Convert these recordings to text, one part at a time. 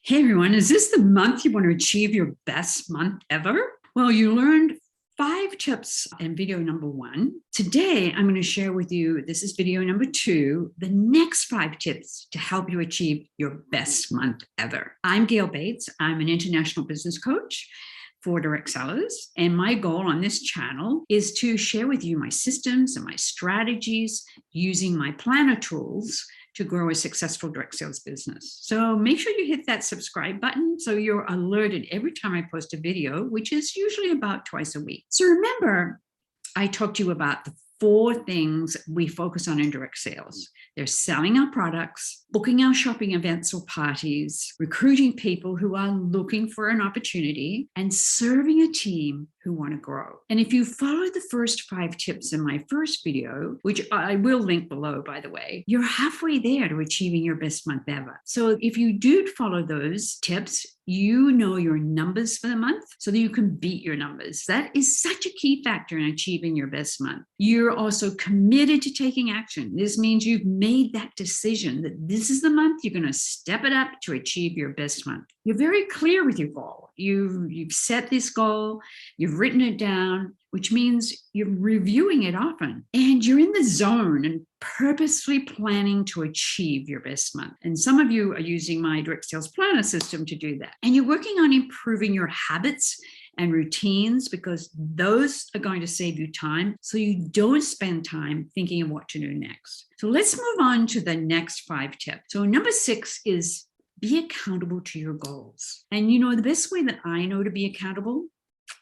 Hey everyone, is this the month you want to achieve your best month ever? Well, you learned 5 tips in video number 1. Today, I'm going to share with you, this is video number 2, the next 5 tips to help you achieve your best month ever. I'm Gail Bates. I'm an international business coach for direct sellers. And my goal on this channel is to share with you my systems and my strategies using my planner tools to grow a successful direct sales business. So make sure you hit that subscribe button so you're alerted every time I post a video, which is usually about twice a week. So remember, I talked to you about the 4 things we focus on in direct sales. They're selling our products, booking our shopping events or parties, recruiting people who are looking for an opportunity, and serving a team who want to grow. And if you follow the first 5 tips in my first video, which I will link below, by the way, you're halfway there to achieving your best month ever. So if you do follow those tips, you know your numbers for the month so that you can beat your numbers. That is such a key factor in achieving your best month. You're also committed to taking action. This means you've made that decision that this is the month you're going to step it up to achieve your best month. You're very clear with your goal. You've set this goal, you've written it down, which means you're reviewing it often, and you're in the zone and purposefully planning to achieve your best month. And some of you are using my direct sales planner system to do that. And you're working on improving your habits and routines because those are going to save you time so you don't spend time thinking of what to do next. So let's move on to the next 5 tips. So number 6 is be accountable to your goals. And you know, the best way that I know to be accountable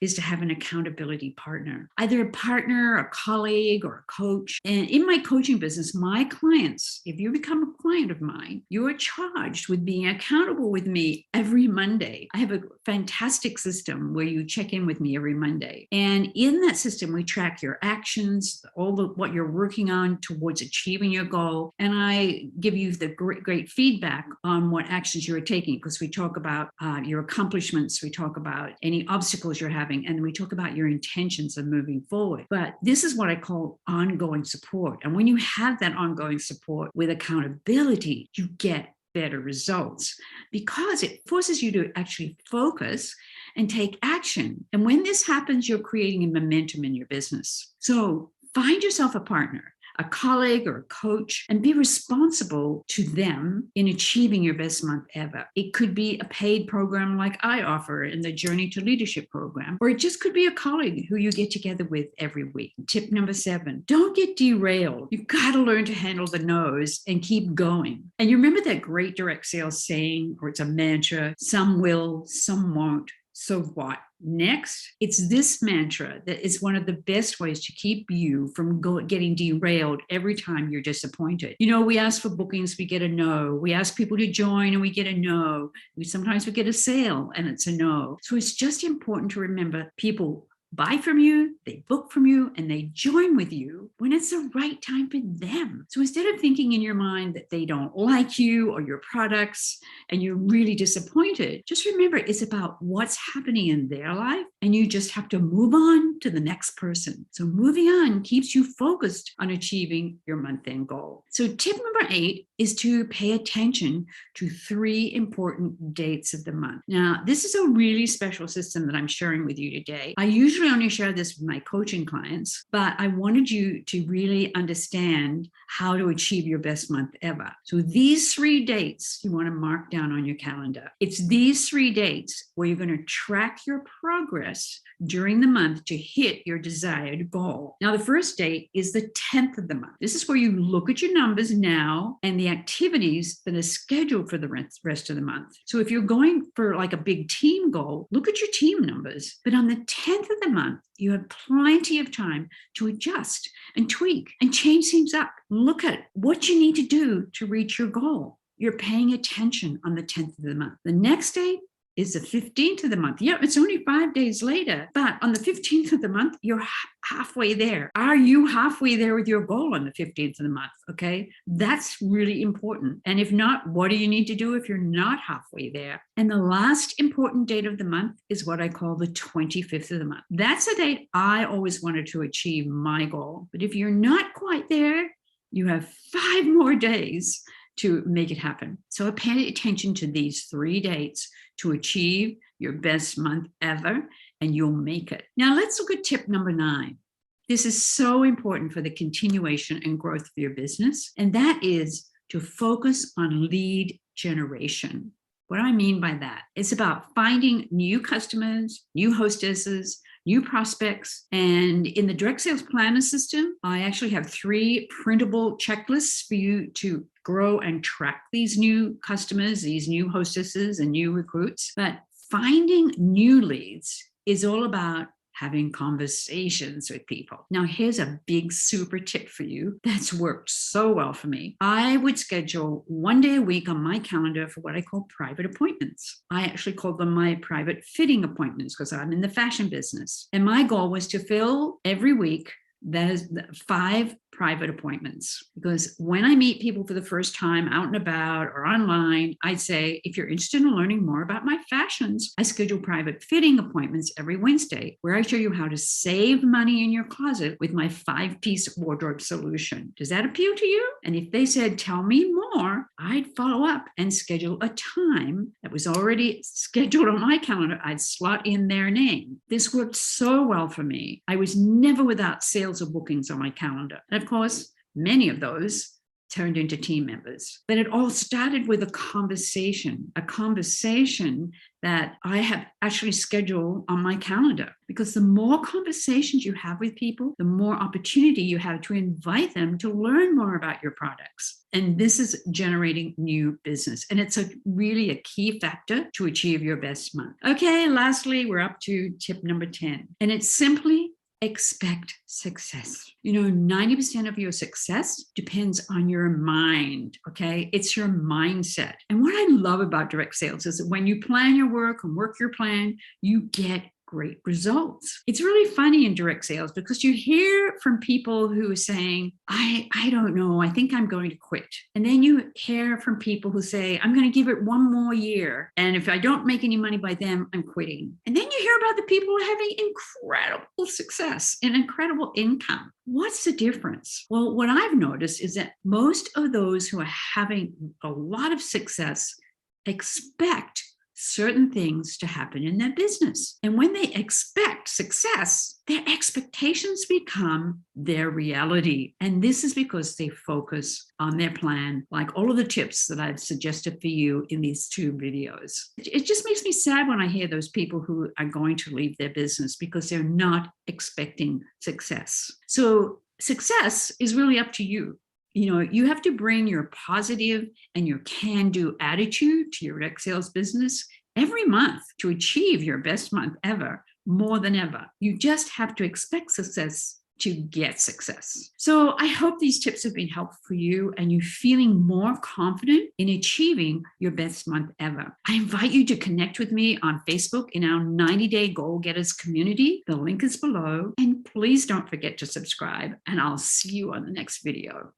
is to have an accountability partner, either a partner, a colleague, or a coach. And in my coaching business, my clients, if you become a client of mine, you are charged with being accountable with me every Monday. I have a fantastic system where you check in with me every Monday. And in that system, we track your actions, what you're working on towards achieving your goal. And I give you the great feedback on what actions you're taking, because we talk about your accomplishments, we talk about any obstacles you're having, and we talk about your intentions of moving forward. But this is what I call ongoing support. And when you have that ongoing support with accountability, you get better results because it forces you to actually focus and take action. And when this happens, you're creating a momentum in your business. So find yourself a partner, a colleague or a coach, and be responsible to them in achieving your best month ever. It could be a paid program like I offer in the Journey to Leadership program, or it just could be a colleague who you get together with every week. Tip number 7, don't get derailed. You've got to learn to handle the no's and keep going. And you remember that great direct sales saying, or it's a mantra, some will, some won't. So what? Next, it's this mantra that is one of the best ways to keep you from getting derailed every time you're disappointed. You know, we ask for bookings, we get a no. We ask people to join and we get a no. Sometimes we get a sale and it's a no. So it's just important to remember people buy from you, they book from you, and they join with you when it's the right time for them. So instead of thinking in your mind that they don't like you or your products and you're really disappointed, just remember it's about what's happening in their life, and you just have to move on to the next person. So moving on keeps you focused on achieving your month-end goal. So tip number 8 is to pay attention to 3 important dates of the month. Now, this is a really special system that I'm sharing with you today. I usually only share this with my coaching clients, but I wanted you to really understand how to achieve your best month ever. So these 3 dates you want to mark down on your calendar. It's these 3 dates where you're going to track your progress during the month to hit your desired goal. Now, the first date is the 10th of the month. This is where you look at your numbers now and the activities that are scheduled for the rest of the month. So if you're going for like a big team goal, look at your team numbers. But on the 10th of the month, you have plenty of time to adjust and tweak and change things up. Look at what you need to do to reach your goal. You're paying attention on the 10th of the month. The next date is the 15th of the month. Yeah, it's only 5 days later, but on the 15th of the month, you're halfway there. Are you halfway there with your goal on the 15th of the month? Okay, that's really important. And if not, what do you need to do if you're not halfway there? And the last important date of the month is what I call the 25th of the month. That's the date I always wanted to achieve my goal. But if you're not quite there, you have 5 more days to make it happen. So pay attention to these 3 dates to achieve your best month ever, and you'll make it. Now let's look at tip number 9. This is so important for the continuation and growth of your business, and that is to focus on lead generation. What do I mean by that? It's about finding new customers, new hostesses, new prospects. And in the direct sales planner system, I actually have 3 printable checklists for you to grow and track these new customers, these new hostesses and new recruits. But finding new leads is all about having conversations with people. Now, here's a big super tip for you that's worked so well for me. I would schedule 1 day a week on my calendar for what I call private appointments. I actually call them my private fitting appointments because I'm in the fashion business. And my goal was to fill every week there's 5 private appointments, because when I meet people for the first time out and about or online, I'd say, if you're interested in learning more about my fashions, I schedule private fitting appointments every Wednesday where I show you how to save money in your closet with my 5-piece wardrobe solution. Does that appeal to you? And if they said, tell me more, I'd follow up and schedule a time that was already scheduled on my calendar. I'd slot in their name. This worked so well for me. I was never without sales or bookings on my calendar. And of course, many of those turned into team members. But it all started with a conversation that I have actually scheduled on my calendar. Because the more conversations you have with people, the more opportunity you have to invite them to learn more about your products. And this is generating new business. And it's really a key factor to achieve your best month. Okay, lastly, we're up to tip number 10. And it's simply expect success. 90% of your success depends on your mind, okay? It's your mindset. And what I love about direct sales is that when you plan your work and work your plan, you get great results. It's really funny in direct sales because you hear from people who are saying, I don't know, I think I'm going to quit. And then you hear from people who say, I'm going to give it 1 more year. And if I don't make any money by then, I'm quitting. And then you hear about the people who are having incredible success and incredible income. What's the difference? Well, what I've noticed is that most of those who are having a lot of success expect certain things to happen in their business. And when they expect success, their expectations become their reality. And this is because they focus on their plan, like all of the tips that I've suggested for you in these 2 videos. It just makes me sad when I hear those people who are going to leave their business because they're not expecting success. So success is really up to you. You have to bring your positive and your can-do attitude to your direct sales business every month to achieve your best month ever, more than ever. You just have to expect success to get success. So I hope these tips have been helpful for you and you're feeling more confident in achieving your best month ever. I invite you to connect with me on Facebook in our 90-day Goal Getters community. The link is below. And please don't forget to subscribe, and I'll see you on the next video.